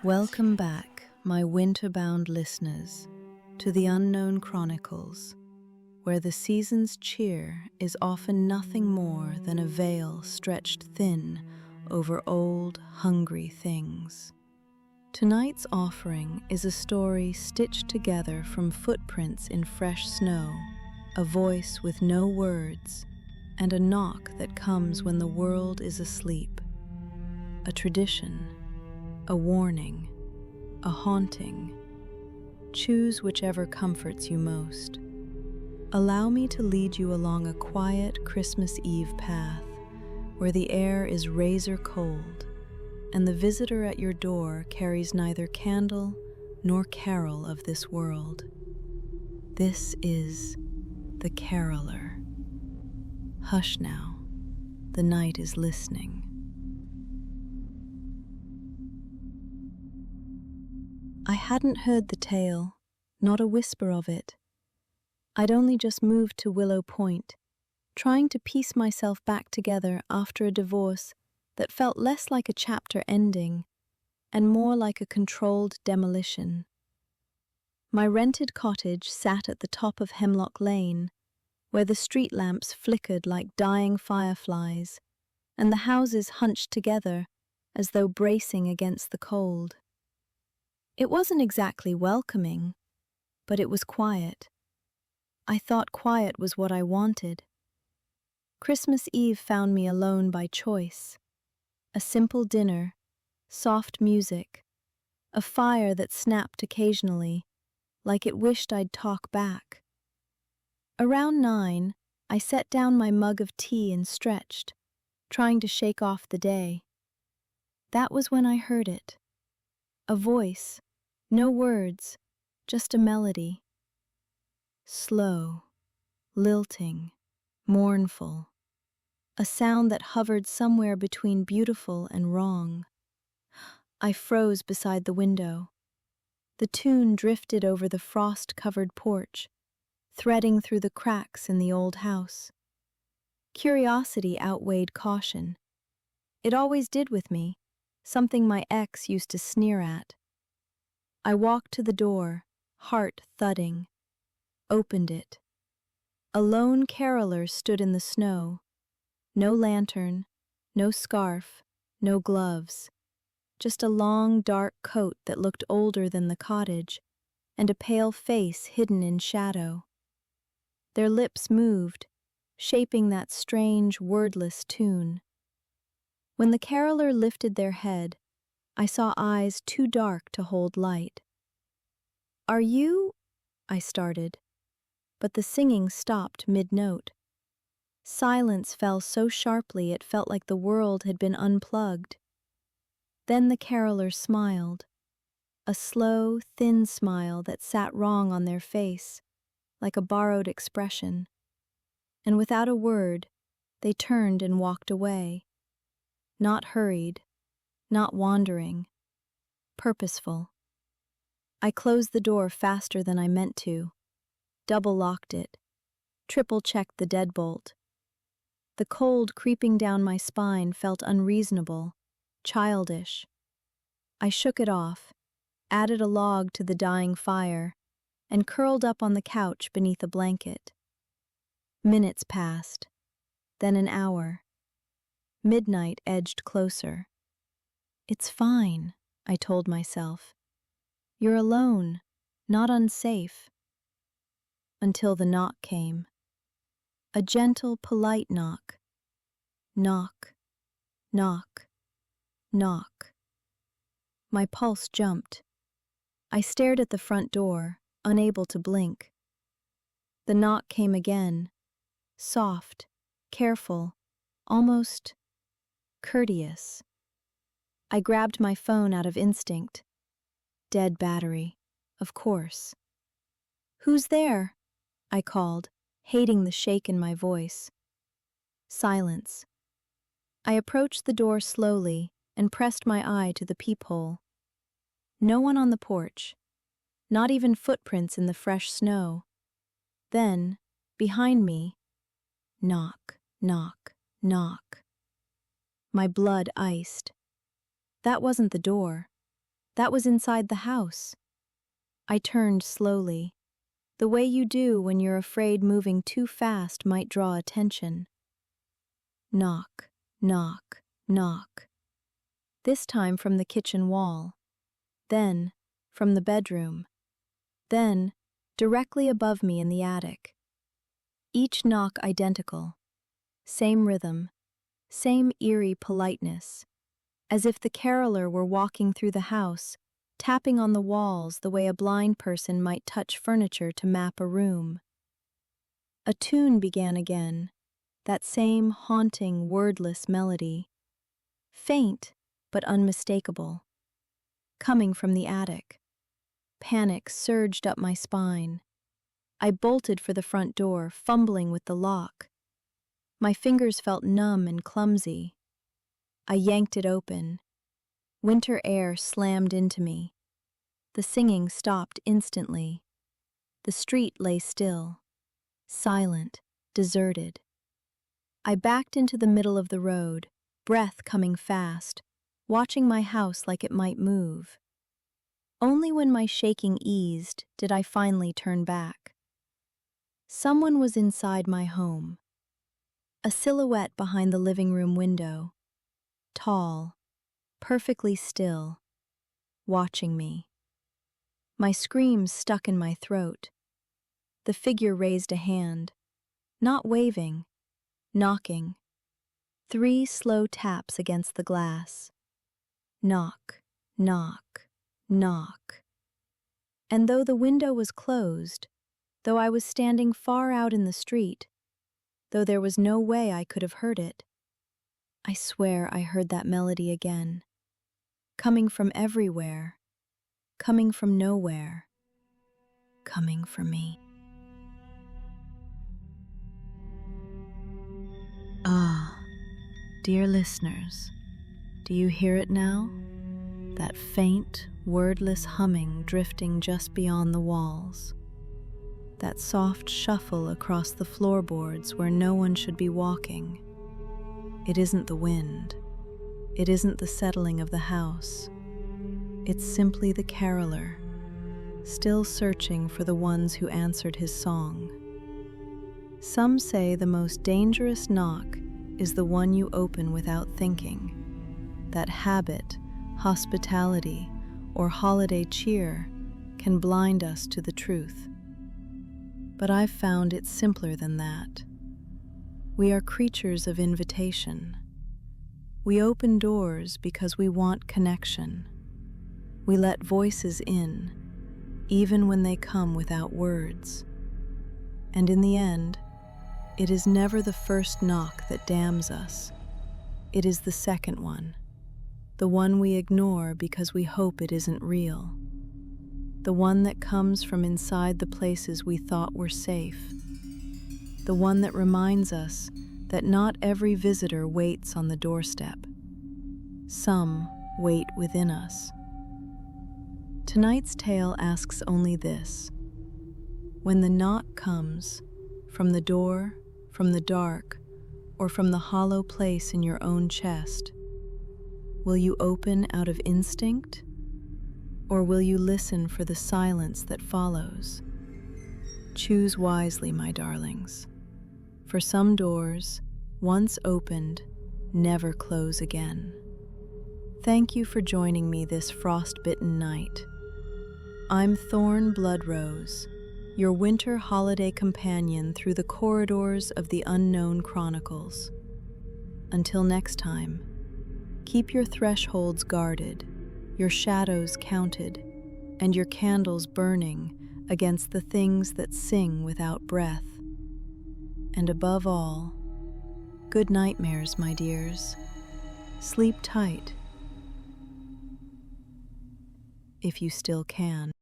Welcome back, my winter-bound listeners, to the Unknown Chronicles, where the season's cheer is often nothing more than a veil stretched thin over old, hungry things. Tonight's offering is a story stitched together from footprints in fresh snow, a voice with no words, and a knock that comes when the world is asleep. A tradition, a warning, a haunting. Choose whichever comforts you most. Allow me to lead you along a quiet Christmas Eve path where the air is razor cold and the visitor at your door carries neither candle nor carol of this world. This is the caroler. Hush now, the night is listening. I hadn't heard the tale, not a whisper of it. I'd only just moved to Willow Point, trying to piece myself back together after a divorce that felt less like a chapter ending and more like a controlled demolition. My rented cottage sat at the top of Hemlock Lane, where the street lamps flickered like dying fireflies, and the houses hunched together as though bracing against the cold. It wasn't exactly welcoming, but it was quiet. I thought quiet was what I wanted. Christmas Eve found me alone by choice. A simple dinner, soft music, a fire that snapped occasionally, like it wished I'd talk back. Around 9, I set down my mug of tea and stretched, trying to shake off the day. That was when I heard it. A voice. No words, just a melody. Slow, lilting, mournful. A sound that hovered somewhere between beautiful and wrong. I froze beside the window. The tune drifted over the frost-covered porch, threading through the cracks in the old house. Curiosity outweighed caution. It always did with me, something my ex used to sneer at. I walked to the door, heart thudding, opened it. A lone caroler stood in the snow. No lantern, no scarf, no gloves. Just a long, dark coat that looked older than the cottage, and a pale face hidden in shadow. Their lips moved, shaping that strange, wordless tune. When the caroler lifted their head, I saw eyes too dark to hold light. "Are you?" I started, but the singing stopped mid-note. Silence fell so sharply it felt like the world had been unplugged. Then the caroler smiled, a slow, thin smile that sat wrong on their face, like a borrowed expression. And without a word, they turned and walked away. Not hurried, not wandering, purposeful. I closed the door faster than I meant to, double-locked it, triple-checked the deadbolt. The cold creeping down my spine felt unreasonable, childish. I shook it off, added a log to the dying fire, and curled up on the couch beneath a blanket. Minutes passed, then an hour. Midnight edged closer. "It's fine," I told myself. "You're alone, not unsafe." Until the knock came. A gentle, polite knock. Knock, knock, knock. My pulse jumped. I stared at the front door, unable to blink. The knock came again, soft, careful, almost courteous. I grabbed my phone out of instinct. Dead battery, of course. "Who's there?" I called, hating the shake in my voice. Silence. I approached the door slowly and pressed my eye to the peephole. No one on the porch, not even footprints in the fresh snow. Then, behind me, knock, knock, knock. my blood iced. That wasn't the door. That was inside the house. I turned slowly, the way you do when you're afraid moving too fast might draw attention. Knock, knock, knock. This time from the kitchen wall. Then, from the bedroom. Then, directly above me in the attic. Each knock identical. Same rhythm, same eerie politeness, as if the caroler were walking through the house, tapping on the walls the way a blind person might touch furniture to map a room. A tune began again, that same haunting, wordless melody. Faint, but unmistakable. Coming from the attic. Panic surged up my spine. I bolted for the front door, fumbling with the lock. My fingers felt numb and clumsy. I yanked it open. Winter air slammed into me. The singing stopped instantly. The street lay still, silent, deserted. I backed into the middle of the road, breath coming fast, watching my house like it might move. Only when my shaking eased did I finally turn back. Someone was inside my home. A silhouette behind the living room window. Tall, perfectly still, watching me. My screams stuck in my throat. The figure raised a hand, not waving, knocking. 3 slow taps against the glass. Knock, knock, knock. And though the window was closed, though I was standing far out in the street, though there was no way I could have heard it, I swear I heard that melody again, coming from everywhere, coming from nowhere, coming for me. Ah, dear listeners, do you hear it now? That faint, wordless humming drifting just beyond the walls. That soft shuffle across the floorboards where no one should be walking. It isn't the wind. It isn't the settling of the house. It's simply the caroler, still searching for the ones who answered his song. Some say the most dangerous knock is the one you open without thinking. That habit, hospitality, or holiday cheer can blind us to the truth. But I've found it's simpler than that. We are creatures of invitation. We open doors because we want connection. We let voices in, even when they come without words. And in the end, it is never the first knock that damns us. It is the second one, the one we ignore because we hope it isn't real. The one that comes from inside the places we thought were safe. The one that reminds us that not every visitor waits on the doorstep. Some wait within us. Tonight's tale asks only this. When the knock comes, from the door, from the dark, or from the hollow place in your own chest, will you open out of instinct? Or will you listen for the silence that follows? Choose wisely, my darlings. For some doors, once opened, never close again. Thank you for joining me this frost-bitten night. I'm Thorn Blood Rose, your winter holiday companion through the corridors of the Unknown Chronicles. Until next time, keep your thresholds guarded, your shadows counted, and your candles burning against the things that sing without breath. And above all, good nightmares, my dears. Sleep tight, if you still can.